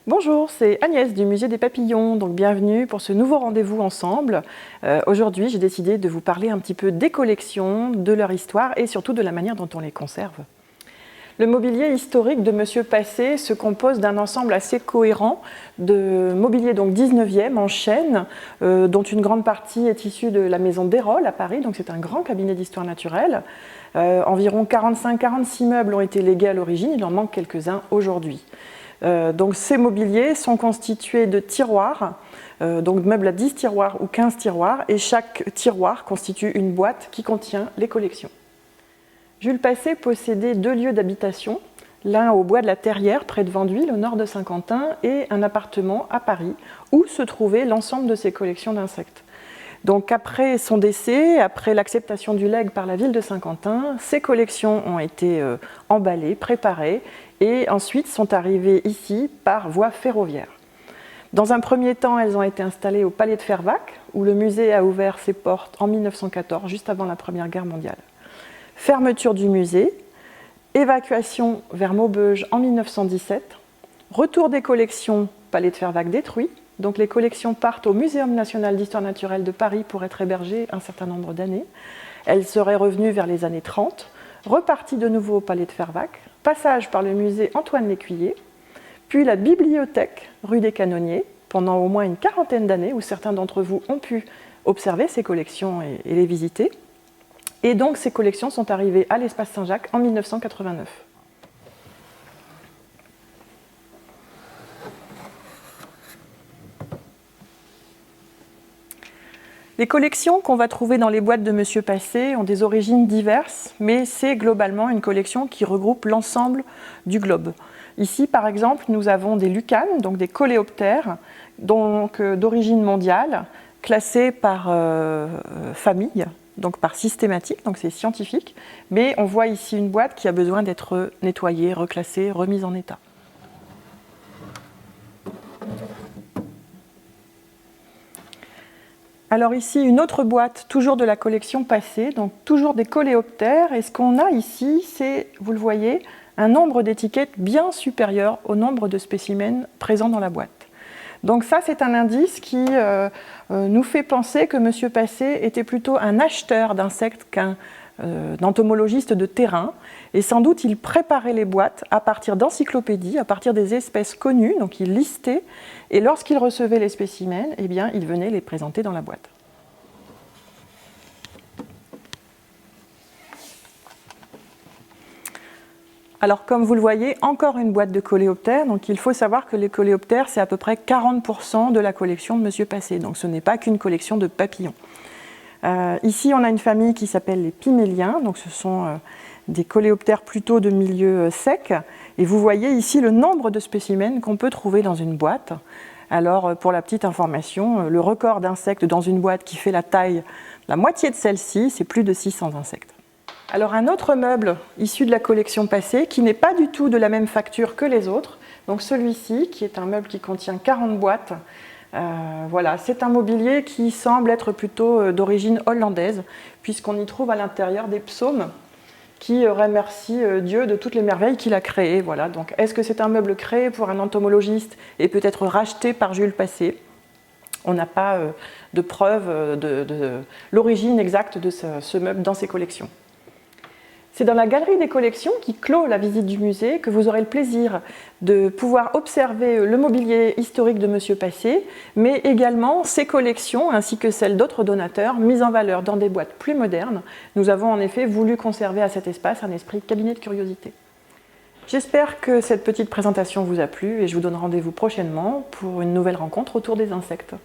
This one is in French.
Bonjour, c'est Agnès du Musée des Papillons, donc bienvenue pour ce nouveau rendez-vous ensemble. Aujourd'hui, j'ai décidé de vous parler un petit peu des collections, de leur histoire et surtout de la manière dont on les conserve. Le mobilier historique de Monsieur Passé se compose d'un ensemble assez cohérent de mobilier donc 19e en chêne, dont une grande partie est issue de la maison d'Hérold à Paris, donc c'est un grand cabinet d'histoire naturelle. Environ 45-46 meubles ont été légués à l'origine, il en manque quelques-uns aujourd'hui. Donc ces mobiliers sont constitués de tiroirs, donc meubles à 10 tiroirs ou 15 tiroirs, et chaque tiroir constitue une boîte qui contient les collections. Jules Passé possédait 2 lieux d'habitation, l'un au bois de la Terrière, près de Venduille, au nord de Saint-Quentin, et un appartement à Paris, où se trouvait l'ensemble de ses collections d'insectes. Donc après son décès, après l'acceptation du legs par la ville de Saint-Quentin, ces collections ont été emballées, préparées, et ensuite sont arrivées ici par voie ferroviaire. Dans un premier temps, elles ont été installées au Palais de Fervacques, où le musée a ouvert ses portes en 1914, juste avant la Première Guerre mondiale. Fermeture du musée, évacuation vers Maubeuge en 1917, retour des collections, Palais de Fervacques détruit, donc les collections partent au Muséum national d'histoire naturelle de Paris pour être hébergées un certain nombre d'années. Elles seraient revenues vers les années 30, reparties de nouveau au Palais de Fervacques, passage par le musée Antoine Lécuyer, puis la bibliothèque rue des Canonniers, pendant au moins une quarantaine d'années, où certains d'entre vous ont pu observer ces collections et les visiter. Et donc ces collections sont arrivées à l'Espace Saint-Jacques en 1989. Les collections qu'on va trouver dans les boîtes de Monsieur Passé ont des origines diverses, mais c'est globalement une collection qui regroupe l'ensemble du globe. Ici, par exemple, nous avons des lucanes, donc des coléoptères, d'origine mondiale, classés par famille, donc par systématique, donc c'est scientifique, mais on voit ici une boîte qui a besoin d'être nettoyée, reclassée, remise en état. Alors ici, une autre boîte, toujours de la collection Passé, donc toujours des coléoptères, et ce qu'on a ici, c'est, vous le voyez, un nombre d'étiquettes bien supérieur au nombre de spécimens présents dans la boîte. Donc ça, c'est un indice qui nous fait penser que M. Passé était plutôt un acheteur d'insectes qu'un entomologiste de terrain, et sans doute il préparait les boîtes à partir d'encyclopédies, à partir des espèces connues, donc il listait, et lorsqu'il recevait les spécimens, eh bien, il venait les présenter dans la boîte. Alors, comme vous le voyez, encore une boîte de coléoptères. Donc, il faut savoir que les coléoptères, c'est à peu près 40% de la collection de M. Passé. Donc, ce n'est pas qu'une collection de papillons. Ici, on a une famille qui s'appelle les piméliens. Donc, ce sont des coléoptères plutôt de milieu sec. Et vous voyez ici le nombre de spécimens qu'on peut trouver dans une boîte. Alors, pour la petite information, le record d'insectes dans une boîte qui fait la taille, la moitié de celle-ci, c'est plus de 600 insectes. Alors un autre meuble issu de la collection Passé, qui n'est pas du tout de la même facture que les autres, donc celui-ci, qui est un meuble qui contient 40 boîtes, voilà, c'est un mobilier qui semble être plutôt d'origine hollandaise, puisqu'on y trouve à l'intérieur des psaumes qui remercient Dieu de toutes les merveilles qu'il a créées. Voilà. Donc, est-ce que c'est un meuble créé pour un entomologiste et peut-être racheté par Jules Passé ? On n'a pas de preuve de l'origine exacte de ce meuble dans ses collections. C'est dans la galerie des collections qui clôt la visite du musée que vous aurez le plaisir de pouvoir observer le mobilier historique de M. Passé, mais également ses collections ainsi que celles d'autres donateurs mises en valeur dans des boîtes plus modernes. Nous avons en effet voulu conserver à cet espace un esprit cabinet de curiosité. J'espère que cette petite présentation vous a plu et je vous donne rendez-vous prochainement pour une nouvelle rencontre autour des insectes.